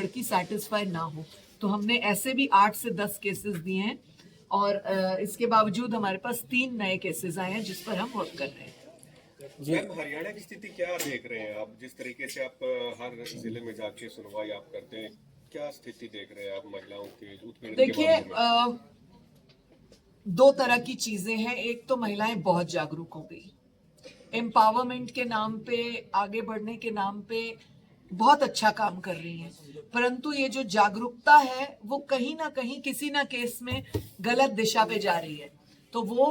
लड़की सेटिस्फाई ना हो। तो हमने ऐसे भी 8 से 10 केसेस दिए हैं और इसके बावजूद हमारे पास 3 नए केसेस आए हैं जिस पर हम वर्क कर रहे हैं। मैम, हरियाणा की स्थिति क्या देख रहे हैं आप? जिस तरीके से आप हर जिले में जाके सुनवाई आप करते हैं, क्या स्थिति देख रहे हैं आप महिलाओं के उत्पीड़न के देखिए, मामले में? 2 तरह की चीजें हैं। एक तो महिलाएं बहुत जागरूक हो गई, एम्पावरमेंट के नाम पे, आगे बढ़ने के नाम पे बहुत अच्छा काम कर रही हैं, परंतु ये जो जागरूकता है वो कहीं ना कहीं किसी ना केस में गलत दिशा पे जा रही है। तो वो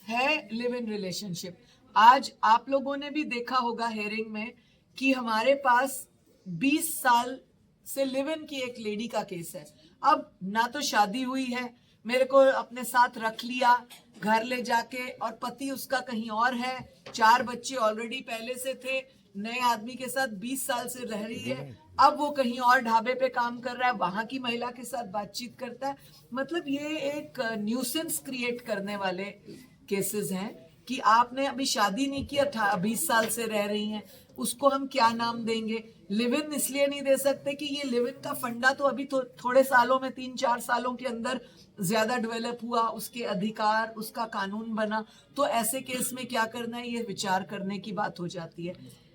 है लिव इन रिलेशनशिप। आज आप लोगों ने भी देखा होगा हेयरिंग में कि हमारे पास 20 साल से लिव इन की एक लेडी का केस है। अब ना तो शादी हुई है, मेरे को अपने साथ रख लिया घर ले जाके, और पति उसका कहीं और है, 4 बच्चे ऑलरेडी पहले से थे, नए आदमी के साथ 20 साल से रह रही है, अब वो कहीं और ढाबे पे काम कर रहा है, वहां की महिला के साथ बातचीत करता है। मतलब ये एक न्यूसेंस क्रिएट करने वाले केसेस हैं कि आपने अभी शादी नहीं की, 20 साल से रह रही हैं, उसको हम क्या नाम देंगे? लिव इन इसलिए नहीं दे सकते कि ये लिव इन का फंडा तो अभी थोड़े सालों में, 3-4 सालों के अंदर ज्यादा डेवलप हुआ, उसके अधिकार, उसका कानून बना। तो ऐसे केस में क्या करना है, ये विचार करने की बात हो जाती है।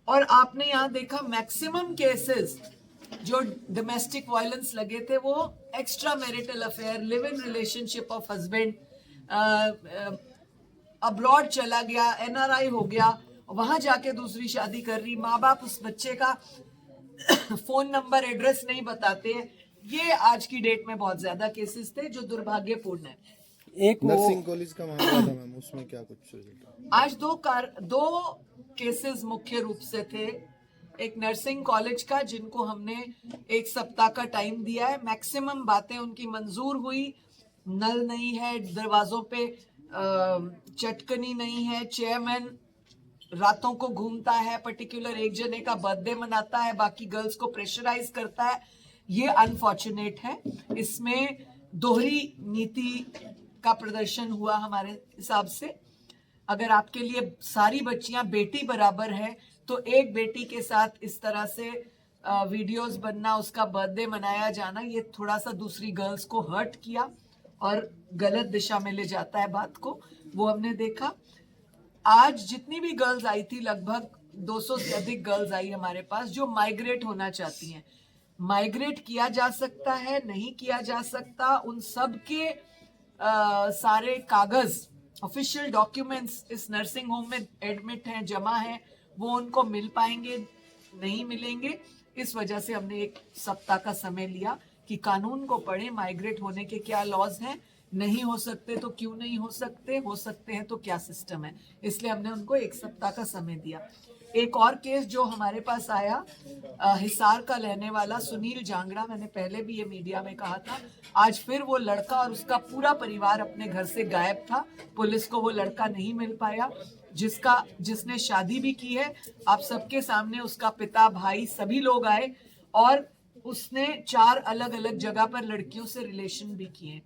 और आपने यहाँ देखा मैक्सिमम केसेस जो डोमेस्टिक वायलेंस लगे थे वो extra marital affair, live in relationship of husband, abroad चला गया, एनआरआई हो गया, वहां जाके दूसरी शादी कर रही, माँ बाप उस बच्चे का फोन नंबर, एड्रेस नहीं बताते हैं। ये आज की डेट में बहुत ज्यादा केसेस थे जो दुर्भाग्यपूर्ण है। एक नर्सिंग कॉलेज का मामला था मैम, उसमें क्या कुछ आज दो केसेस मुख्य रूप से थे। एक नर्सिंग कॉलेज का, जिनको हमने 1 सप्ताह का टाइम दिया है, मैक्सिमम बातें उनकी मंजूर हुई। नल नहीं है दरवाजों पे, चटकनी नहीं है, चेयरमैन रातों को घूमता है, पर्टिकुलर एक जने का बर्थडे मनाता है, बाकी गर्ल्स को प्रेशराइज करता है। ये अनफॉर्चुनेट है। इसमें दोहरी नीति का प्रदर्शन हुआ हमारे हिसाब से। अगर आपके लिए सारी बच्चियां बेटी बराबर है तो एक बेटी के साथ इस तरह से वीडियोस बनना, उसका बर्थडे मनाया जाना, ये थोड़ा सा दूसरी गर्ल्स को हर्ट किया और गलत दिशा में ले जाता है बात को। वो हमने देखा। आज जितनी भी गर्ल्स आई थी, लगभग 200 से अधिक गर्ल्स आई हमारे पास, जो माइग्रेट होना चाहती हैं। माइग्रेट किया जा सकता है, नहीं किया जा सकता, उन सब के सारे कागज, ऑफिशियल डॉक्यूमेंट्स इस नर्सिंग होम में एडमिट हैं, जमा हैं, वो उनको मिल पाएंगे, नहीं मिलेंगे। इस वजह से हमने 1 सप्ताह का समय लिया कि कानून को पढ़े, माइग्रेट होने के क्या लॉज हैं, नहीं हो सकते तो क्यों नहीं हो सकते, हो सकते हैं तो क्या सिस्टम है। इसलिए हमने उनको 1 सप्ताह का समय दिया। एक और केस जो हमारे पास आया, हिसार का रहने वाला सुनील जांगड़ा, मैंने पहले भी ये मीडिया में कहा था, आज फिर वो लड़का और उसका पूरा परिवार अपने घर से गायब था। पुलिस को वो लड़का नहीं मिल पाया, जिसने शादी भी की है। आप सबके सामने उसका पिता, भाई, सभी लोग आए और उसने 4 अलग अलग जगह पर लड़कियों से रिलेशन भी किए।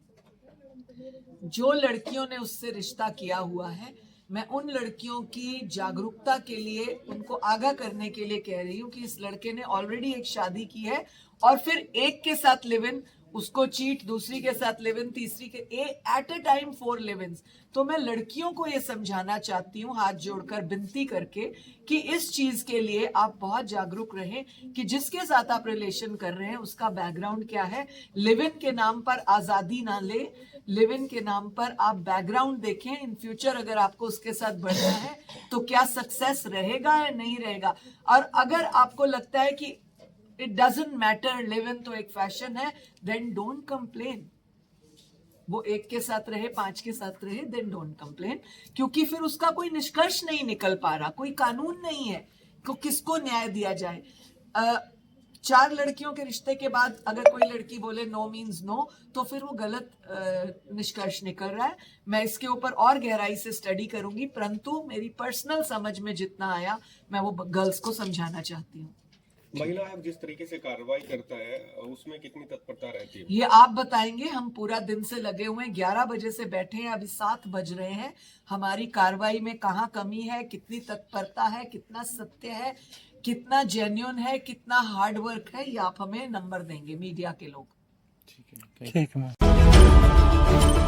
जो लड़कियों ने उससे रिश्ता किया हुआ है, मैं उन लड़कियों की जागरूकता के लिए, उनको आगाह करने के लिए कह रही हूँ कि इस लड़के ने ऑलरेडी एक शादी की है और फिर एक के साथ लिव इन, उसको चीट, दूसरी के साथ लिव इन, तीसरी के at a time 4 live in. तो मैं लड़कियों को ये समझाना चाहती हूँ, हाथ जोड़कर विनती करके, कि इस चीज के लिए आप बहुत जागरूक रहें कि जिसके साथ आप रिलेशन कर रहे हैं उसका बैकग्राउंड क्या है। लिव इन के नाम पर आजादी ना ले, लिव इन के नाम पर आप बैकग्राउंड देखें। इन फ्यूचर अगर आपको उसके साथ बढ़ना है तो क्या सक्सेस रहेगा या नहीं रहेगा। और अगर आपको लगता है कि it doesn't matter, live in तो एक फैशन है, देन डोंट कंप्लेन। वो एक के साथ रहे, 5 के साथ रहे, देन डोंट कंप्लेन, क्योंकि फिर उसका कोई निष्कर्ष नहीं निकल पा रहा, कोई कानून नहीं है तो किसको न्याय दिया जाए। 4 लड़कियों के रिश्ते के बाद अगर कोई लड़की बोले नो मीन्स नो, तो फिर वो गलत निष्कर्ष निकल रहा है। मैं इसके ऊपर और गहराई से स्टडी करूंगी, परंतु मेरी पर्सनल समझ में जितना आया मैं वो गर्ल्स को समझाना चाहती हूँ। महिला आयोग जिस तरीके से कार्रवाई करता है, उसमें कितनी तत्परता रहती है? ये आप बताएंगे। हम पूरा दिन से लगे हुए हैं, 11 बजे से बैठे हैं, अभी 7 बज रहे हैं। हमारी कार्रवाई में कहाँ कमी है, कितनी तत्परता है, कितना सत्य है, कितना जेन्युइन है, कितना हार्ड वर्क है, ये आप हमें नंबर देंगे मीडिया के लोग। ठीक है ठीक है मैम।